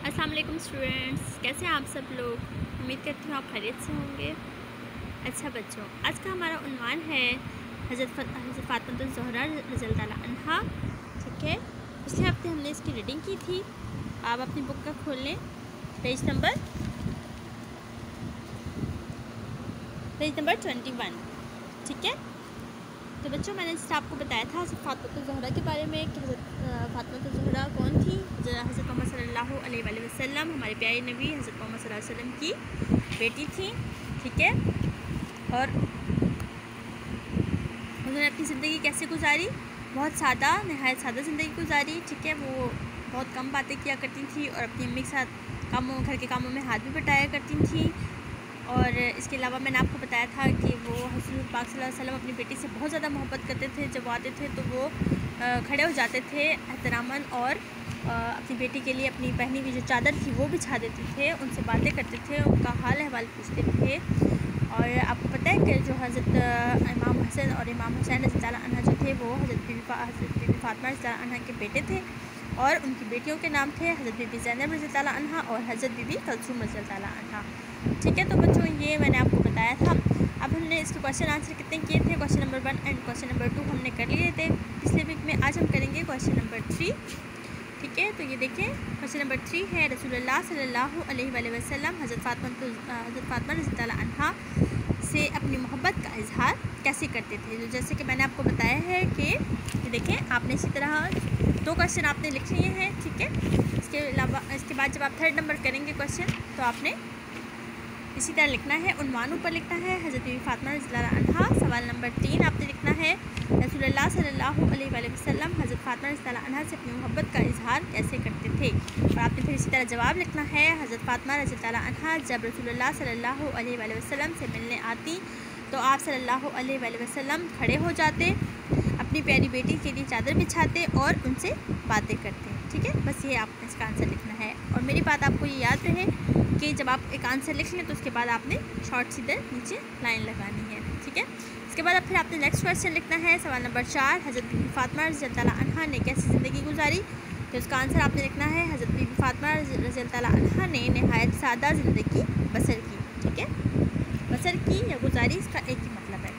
अस्सलाम वालेकुम स्टूडेंट्स, कैसे हैं आप सब लोग। उम्मीद करती हूँ आप खैरियत से होंगे। अच्छा बच्चों, आज का हमारा उन्वान है हज़रत फ़ातिमा ज़हरा रज़ियल्लाहु ताला अन्हा। ठीक है, पिछले हफ्ते हमने इसकी रीडिंग की थी। आप अपनी बुक का खोल लें, पेज नंबर 21। ठीक है, तो बच्चों मैंने जैसे आपको बताया था हज़रत फ़ातिमा ज़हरा के बारे में कि हज़रत फ़ातिमा ज़हरा कौन थी। हज़रत मोहम्मद सल्लल्लाहु अलैहि वसल्लम, हमारे प्यारे नबी हज़रत मोहम्मद सल्लल्लाहु अलैहि वसल्लम की बेटी थी। ठीक है, और उन्होंने अपनी ज़िंदगी कैसे गुजारी, बहुत सादा, नहायत सादा ज़िंदगी गुजारी। ठीक है, वो बहुत कम बातें किया करती थी और अपनी अम्मी के साथ घर के कामों में हाथ भी बटाया करती थी। और इसके अलावा मैंने आपको बताया था कि वो हज़रत पाक सल्लल्लाहु अलैहि वसल्लम अपनी बेटी से बहुत ज़्यादा मोहब्बत करते थे। जब वो आते थे तो वो खड़े हो जाते थे एहतरामन और अपनी बेटी के लिए अपनी पहनी हुई जो चादर थी वो बिछा देते थे, उनसे बातें करते थे, उनका हाल अहवाल पूछते थे। और आपको पता है कि जो हज़रत इमाम हसन और इमाम हुसैन रज़ी अल्लाह अन्हा जो थे वो हज़रत बीबी फ़ातिमा रज़ी अल्लाह अन्हा के बेटे थे और उनकी बेटियों के नाम थे हज़रत बीबी ज़ैनब रज़ी अल्लाह अन्हा और हज़रत बीबी कलसूम रज़ी अल्लाह अन्हा। ठीक है, तो बच्चों ये मैंने आपको बताया था। अब हमने इसके क्वेश्चन आंसर कितने किए थे, question number 1 and question number 2 हमने कर लिए थे पिछले वीक में। आज हम करेंगे क्वेश्चन नंबर 3। ठीक है, तो ये देखें क्वेश्चन नंबर 3 है रसूलुल्लाह सल्लल्लाहु अलैहि वसल्लम हज़रत फ़ातिमा रज़ी अल्लाह अन्हा से अपनी मोहब्बत का इजहार कैसे करते थे। तो जैसे कि मैंने आपको बताया है कि ये देखें, आपने इसी तरह 2 क्वेश्चन आपने लिख लिए हैं। ठीक है, इसके अलावा इसके बाद जब आप 3rd नंबर करेंगे क्वेश्चन तो आपने इसी तरह लिखना है, उन्वान ऊपर लिखना है हज़रत बीबी फ़ातिमा रज़ियल्लाहु अन्हा। सवाल नंबर 3 आपने लिखना है रसूलुल्लाह सल्लल्लाहु अलैहि वसल्लम हज़रत फ़ातिमा रज़ियल्लाहु अन्हा से अपनी मोहब्बत का इजहार कैसे करते थे। और आपने फिर इसी तरह जवाब लिखना है, हज़रत फ़ातिमा रज़ियल्लाहु अन्हा जब रसूलुल्लाह सल्लल्लाहु अलैहि वसल्लम से मिलने आती तो आप सल्लल्लाहु अलैहि वसल्लम खड़े हो जाते, अपनी प्यारी बेटी के लिए चादर बिछाते और उनसे बातें करते। ठीक है, बस ये आपने इसका आंसर लिखना है। और मेरी बात आपको ये याद रहे कि जब आप एक आंसर लिख लें तो उसके बाद आपने शॉर्ट सीधे नीचे लाइन लगानी है। ठीक है, इसके बाद अब फिर आपने नेक्स्ट क्वेश्चन लिखना है, सवाल नंबर 4 हज़रत बीबी फ़ातिमा रज़ियल्लाहु अन्हा ने कैसी ज़िंदगी गुजारी। तो इसका आंसर आपने लिखना है, हज़रत बीबी फ़ातिमा रज़ियल्लाहु अन्हा ने नहायत सादा ज़िंदगी बसर की। ठीक है, बसर की या गुजारी, इसका एक ही मतलब है।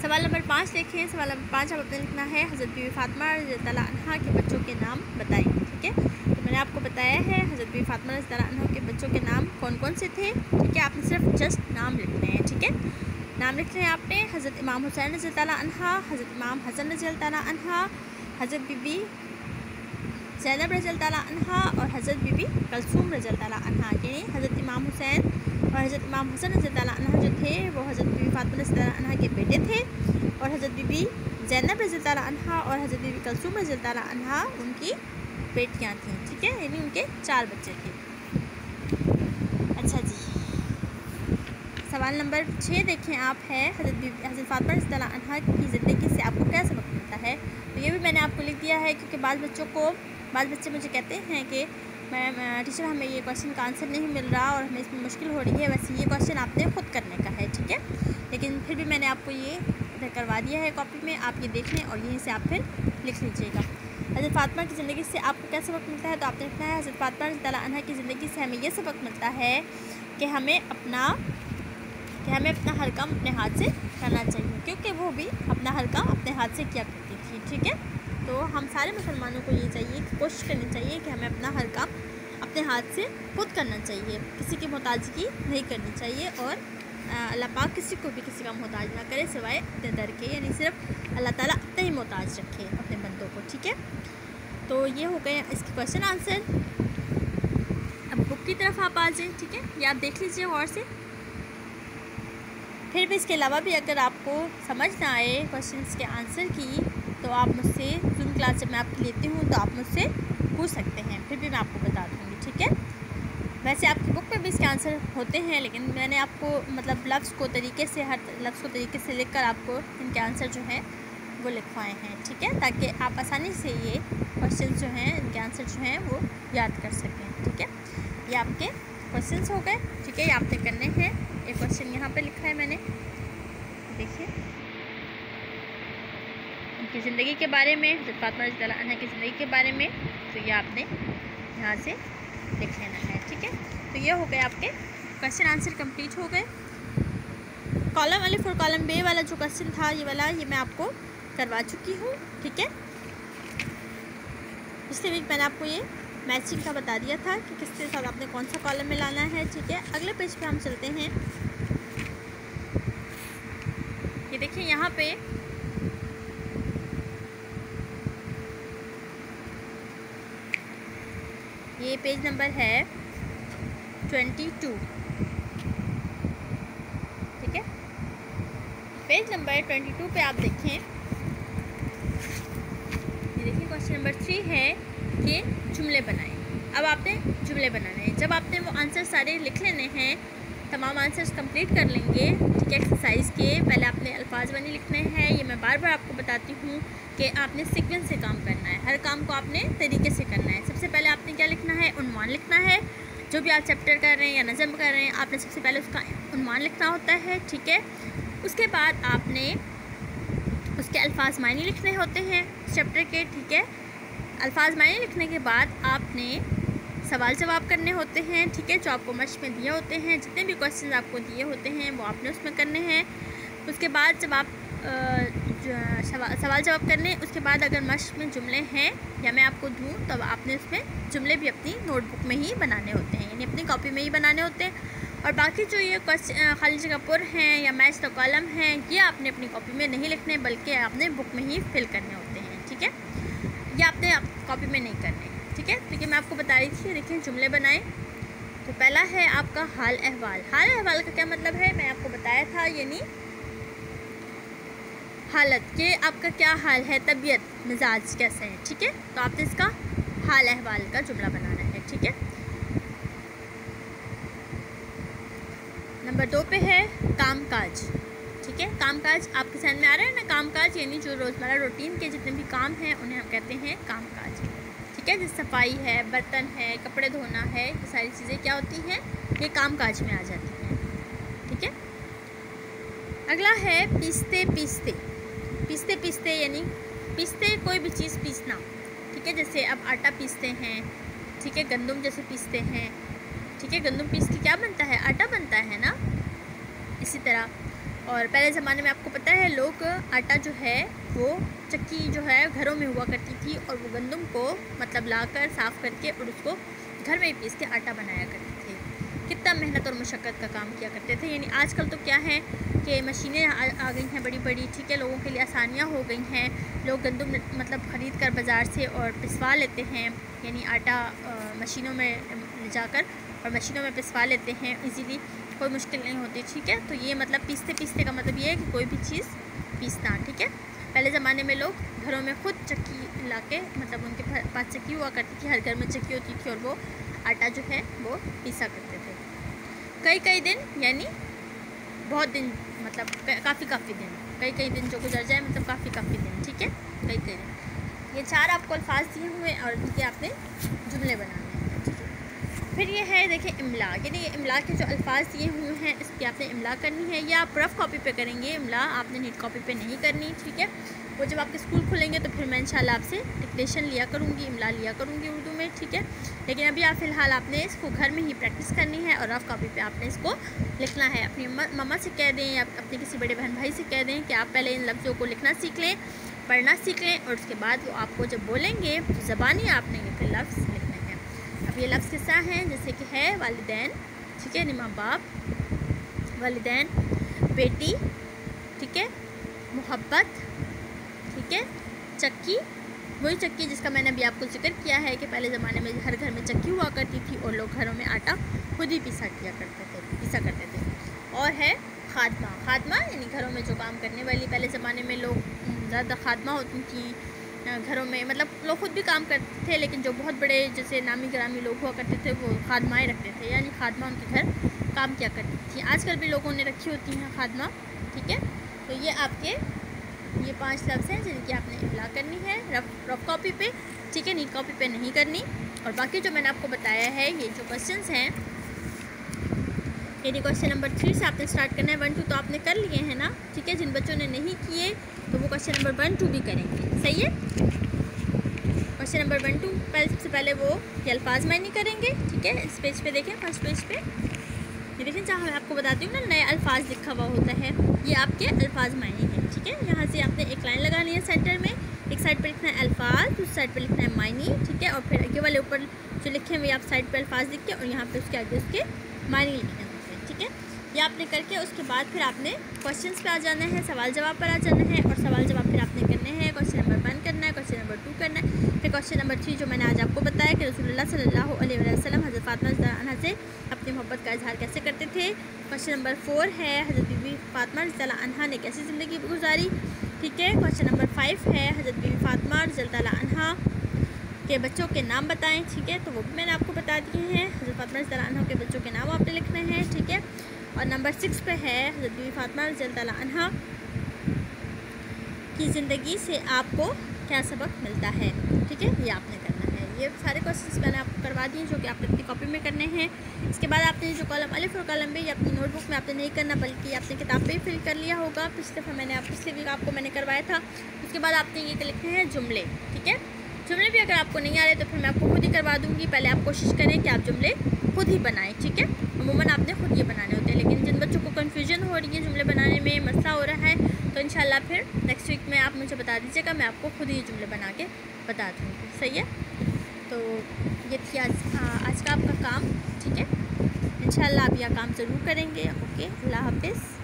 सवाल नंबर 5 देखें, सवाल नंबर 5 आपने लिखना है, हज़रत बीबी फ़ातिमा रज़ियल्लाहु अन्हा के बच्चों के नाम बताएं। ठीक है, तो मैंने आपको बताया है हज़रत बीबी फ़ातिमा रज़ियल्लाहु अन्हा के बच्चों के नाम कौन कौन से थे। ठीक है, आपने सिर्फ जस्ट नाम लिखने हैं। ठीक है, नाम लिखने हैं आपने, हज़रत इमाम हुसैन रज़ियल्लाहु अन्हा, हज़रत इमाम हसन रज़ियल्लाहु अन्हा, हज़रत बीबी ज़ैनब रज़ियल्लाहु अन्हा और हज़रत बीबी कलसूम रज़ियल्लाहु अन्हा। यानी हज़रत इमाम हुसैन और हज़रत इमाम हसन रज़ियल्लाहु अन्हा जो थे वो हज़रत बीबी फ़ातिमा रज़ियल्लाहु अन्हा के बेटे थे और हज़रत बीबी ज़ैनब रज़ियल्लाहु अन्हा और हज़रत बीबी कलसूम रज़ियल्लाहु अन्हा उनकी बेटियां थीं। ठीक है, यानी उनके 4 बच्चे थे। अच्छा जी, सवाल नंबर 6 देखें आप है, हज़रत फ़ातिमा रज़ियल्लाहु अन्हा की ज़िंदगी से आपको क्या सबक मिलता है। तो ये भी मैंने आपको लिख दिया है क्योंकि बाज़ बच्चे मुझे कहते हैं कि मैम टीचर हमें ये क्वेश्चन का आंसर नहीं मिल रहा और हमें इसमें मुश्किल हो रही है। वैसे ये क्वेश्चन आपने खुद करने का है। ठीक है, लेकिन फिर भी मैंने आपको ये इधर करवा दिया है कॉपी में, आप ये देख लें और यहीं से आप फिर लिख लीजिएगा। हज़रत फ़ातिमा की ज़िंदगी से आपको क्या सबक मिलता है। तो आपने लिखना है, हज़रत फ़ातिमा रज़ियल्लाहु अन्हा की ज़िंदगी से हमें ये सबक मिलता है कि हमें अपना हर काम अपने हाथ से करना चाहिए, क्योंकि वो भी अपना हर काम अपने हाथ से किया करती थी। ठीक है, तो हम सारे मुसलमानों को ये चाहिए, कोशिश करनी चाहिए कि हमें अपना हर काम अपने हाथ से खुद करना चाहिए, किसी की मोहताजगी नहीं करनी चाहिए। और अल्लाह पाक किसी को भी किसी का मोहताज ना करे सिवाय अपने दर के, यानी सिर्फ अल्लाह ताला अपने ही मोहताज रखे अपने बंदों को। ठीक है, तो ये हो गए इसके क्वेश्चन आंसर। अब बुक की तरफ आप आ जाएँ। ठीक है, ये आप देख लीजिए और से। फिर भी इसके अलावा भी अगर आपको समझ ना आए क्वेश्चंस के आंसर की तो आप मुझसे जूम क्लास जब मैं आपकी लेती हूँ तो आप मुझसे पूछ सकते हैं, फिर भी मैं आपको बता दूँगी। ठीक है, वैसे आपकी बुक में भी इसके आंसर होते हैं, लेकिन मैंने आपको मतलब लफ्ज़ को तरीके से, हर लफ्ज़ को तरीके से लिख कर आपको इनके आंसर जो हैं वो लिखवाए हैं। ठीक है, ताकि आप आसानी से ये क्वेश्चन जो हैं इनके आंसर जो हैं वो याद कर सकें। ठीक है, ये आपके क्वेश्चंस हो गए। ठीक है, ये आपने करने हैं। एक क्वेश्चन यहाँ पे लिखा है मैंने, देखिए, उनकी ज़िंदगी के बारे में, हज़रत फ़ातिमा रज़ियल्लाहु अन्हा की ज़िंदगी के बारे में। तो ये आपने यहाँ से लिख लेना है। ठीक है, तो ये हो गए आपके क्वेश्चन आंसर कंप्लीट हो गए। कॉलम अलिफ और कॉलम बे वाला जो क्वेश्चन था ये वाला, ये मैं आपको करवा चुकी हूँ। ठीक है, पिछले वीक मैंने आपको ये मैचिंग का बता दिया था कि किसके साथ आपने कौन सा कॉलम में लाना है। ठीक है, अगले पेज पे हम चलते हैं। ये देखिए यहाँ पे ये पेज नंबर है 22। ठीक है, पेज नंबर 22 पे आप देखें, ये देखिए क्वेश्चन नंबर 3 है कि जुमले बनाएं। अब आपने जुमले बनाने हैं। जब आपने वो आंसर सारे लिख लेने हैं, तमाम आंसर्स कंप्लीट कर लेंगे। ठीक है, एक्सरसाइज के पहले आपने अल्फाज बनी लिखने हैं। ये मैं बार बार आपको बताती हूँ कि आपने सीक्वेंस से काम करना है, हर काम को आपने तरीके से करना है। सबसे पहले आपने क्या लिखना है, उन्वान लिखना है। जो भी आप चैप्टर कर रहे हैं या नज़म कर रहे हैं, आपने सबसे पहले उसका उन्वान लिखना होता है। ठीक है, उसके बाद आपने उसके अल्फाज मायने लिखने होते हैं चैप्टर के। ठीक है, अल्फाज मायने लिखने के बाद आपने सवाल जवाब करने होते हैं। ठीक है, जो आपको मश्क में दिए होते हैं, जितने भी क्वेश्चन आपको दिए होते हैं वो आपने उसमें करने हैं। उसके बाद जब आप सवाल जवाब करने, उसके बाद अगर मश्क में जुमले हैं या मैं आपको दूँ तब आपने उसमें जुमले भी अपनी नोटबुक में ही बनाने होते हैं, यानी अपनी कॉपी में ही बनाने होते हैं। और बाकी जो ये क्वेश्चन खाली जगह पुर हैं या मैच द कॉलम हैं, ये आपने अपनी कॉपी में नहीं लिखने बल्कि आपने बुक में ही फिल करने होते हैं। ठीक है, ये आपने कॉपी में नहीं करने। ठीक है, क्योंकि मैं आपको बता रही थी। देखिए जुमले बनाएं। तो पहला है आपका हाल अहवाल। हाल अहवाल का क्या मतलब है, मैं आपको बताया था, यानी हालत के आपका क्या हाल है, तबीयत मिजाज कैसे है। ठीक है, तो आपने इसका हाल अहवाल का जुमला बनाना है। ठीक है, नंबर 2 पे है कामकाज। ठीक है, कामकाज आपके समझ में आ रहा है ना। कामकाज यानी जो रोज़मर्रा रूटीन के जितने भी काम हैं उन्हें हम कहते हैं कामकाज। ठीक है, जैसे सफाई है, बर्तन है, कपड़े धोना है, ये सारी चीज़ें क्या होती हैं, ये कामकाज में आ जाती हैं। ठीक है, अगला है पीसते पीसते। पीसते पीसते यानी पीसते कोई भी चीज़ पीसना। ठीक है, जैसे अब आटा पीसते हैं। ठीक है, गंदम जैसे पीसते हैं। ठीक है, गंदम पीस के क्या बनता है, आटा बनता है ना। इसी तरह और पहले ज़माने में आपको पता है लोग आटा जो है वो चक्की जो है घरों में हुआ करती थी और वो गंदम को मतलब लाकर साफ़ करके और उसको घर में ही पीस के आटा बनाया करते थे। कितना मेहनत और मुशक्क़त का काम किया करते थे। यानी आजकल तो क्या है कि मशीनें आ गई हैं बड़ी बड़ी। ठीक है, लोगों के लिए आसानियाँ हो गई हैं। लोग गंदम मतलब ख़रीद कर बाज़ार से और पिसवा लेते हैं, यानी आटा मशीनों में ले जाकर और मशीनों में पिसवा लेते हैं इजीली, कोई मुश्किल नहीं होती। ठीक है, तो ये मतलब पीसते पीसते का मतलब ये है कि कोई भी चीज़ पीसना। ठीक है, पहले ज़माने में लोग घरों में ख़ुद चक्की ला के मतलब उनके पास चक्की हुआ करती थी, हर घर में चक्की होती थी और वो आटा जो है वो पीसा करते थे। कई दिन यानी बहुत दिन, मतलब काफ़ी दिन, कई दिन जो गुजर जाए मतलब काफ़ी दिन। ठीक है, कई दिन। ये 4 आपको अल्फाज दिए हुए और इनके आपने जुमले बनाने हैं। ठीक है, फिर ये है देखिए इमला, यानी ये इमला के जो अल्फाज दिए हुए हैं इसकी आपने इमला करनी है। या आप रफ़ कॉपी पे करेंगे इमला, आपने नीट कॉपी पे नहीं करनी। ठीक है, वो जब आपके स्कूल खुलेंगे तो फिर मैं इंशाल्लाह आपसे डिक्टेशन लिया करूँगी, इमला लिया करूँगी उर्दू में। ठीक है, लेकिन अभी आप फ़िलहाल आपने इसको घर में ही प्रैक्टिस करनी है और रफ़ कॉपी पे आपने इसको लिखना है। अपनी मम्मा से कह दें या अपने किसी बड़े बहन भाई से कह दें कि आप पहले इन लफ्ज़ों को लिखना सीख लें, पढ़ना सीख लें और उसके बाद वो आपको जब बोलेंगे तो ज़बानी आपने ये फिर लफ्ज़ लिखने हैं। अब ये लफ्ज़ किस तरह हैं, जैसे कि है वालिदैन। ठीक है, माँ बाप, वालिदैन, बेटी। ठीक है, मोहब्बत। ठीक है, चक्की, वही चक्की जिसका मैंने अभी आपको जिक्र किया है कि पहले ज़माने में हर घर में चक्की हुआ करती थी और लोग घरों में आटा खुद ही पीसा करते थे। और है खादमा। खादमा यानी घरों में जो काम करने वाली, पहले ज़माने में लोग ज़्यादा खादमा होती थी घरों में, मतलब लोग खुद भी काम करते थे लेकिन जो बहुत बड़े जैसे नामी ग्रामी लोग हुआ करते थे वो खादमाएँ रखते थे, यानी खादमा उनके घर काम किया करती थी। आजकल भी लोगों ने रखी होती हैं खादमा। ठीक है, तो ये आपके ये 5 लफ्ज़ हैं जिनकी आपने इमला करनी है रफ कॉपी पे। ठीक है, नीट कॉपी पे नहीं करनी। और बाकी जो मैंने आपको बताया है ये जो क्वेश्चंस हैं, यानी क्वेश्चन नंबर 3 से आपने स्टार्ट करना है। 1, 2 तो आपने कर लिए हैं ना। ठीक है, जिन बच्चों ने नहीं किए तो वो क्वेश्चन नंबर 1, 2 भी करेंगे। सही है, क्वेश्चन नंबर 1 2 सबसे पहले वो ये अल्फाज मायने करेंगे। ठीक है, इस पेज पे देखें, फर्स्ट पेज पे ये देखें जहाँ मैं आपको बताती हूँ ना नए अल्फाज लिखा हुआ होता है, ये आपके अल्फाज मायने हैं। ठीक है, यहाँ से आपने एक लाइन लगानी है सेंटर में, एक साइड पे लिखना है अल्फाज, दूसरी साइड पे लिखना है मायने। ठीक है, और फिर आगे वाले ऊपर जो लिखे हैं वे आप साइड पे अल्फाज लिख के और यहाँ पे उसके आगे उसके मायने लिखने होते हैं। ठीक है, ये आपने करके उसके बाद फिर आपने क्वेश्चंस पे आ जाना है, सवाल जवाब पर आ जाना है, और सवाल जवाब फिर आपने करने हैं। क्वेश्चन नंबर 1 करना है, क्वेश्चन नंबर 2 करना है, फिर क्वेश्चन नंबर 3 जो मैंने आज आपको बताया कि रसूलुल्लाह सल्लल्लाहु अलैहि वसल्लम हज़रत फातिमा रज़ियल्लाहु अन्हा से अपनी मोहब्बत का इजहार कैसे करते थे। क्वेश्चन नंबर 4 है हज़रत बीबी फातिमा रज़ियल्लाहु अन्हा ने कैसी ज़िंदगी गुजारी। ठीक है, क्वेश्चन नंबर 5 है हज़रत बीबी फातिमा रज़ियल्लाहु अन्हा के बच्चों के नाम बताएं। ठीक है, तो वो भी मैंने आपको बता दिए हैं, हज़रत फातिमा रज़ियल्लाहु अन्हा के बच्चों के नाम आपने लिखने हैं। ठीक है, और नंबर 6 पे है हज़रत बीबी फातिमा रज़ियल्लाहु अन्हा की ज़िंदगी से आपको क्या सबक मिलता है। ठीक है, ये आपने करना है। ये सारे क्वेश्चंस मैंने आपको करवा दिए जो कि आपने अपनी कॉपी में करने हैं। इसके बाद आपने जो कॉलम अलिफ और कॉलम बे अपनी नोटबुक में आपने नहीं करना बल्कि आपने किताब पे ही फिल कर लिया होगा। पिछले वीक आपको मैंने करवाया था। उसके बाद आपने ये लिखने हैं जुमले। ठीक है, जुमले भी अगर आपको नहीं आ रहे तो फिर मैं आपको खुद ही करवा दूँगी। पहले आप कोशिश करें कि आप जुमले खुद ही बनाएं। ठीक है, अमूमन आपने खुद ये बनाने होते हैं, लेकिन जिन बच्चों को कन्फ्यूजन हो रही है, जुमले बनाने में मसला हो रहा है, तो इंशाल्लाह फिर नेक्स्ट वीक में आप मुझे बता दीजिएगा, मैं आपको खुद ही जुमले बना के बता दूँगी। सही है, तो ये थी आज का आपका काम। ठीक है, इंशाल्लाह आप यह काम ज़रूर करेंगे। ओके, अल्लाह हाफिज़।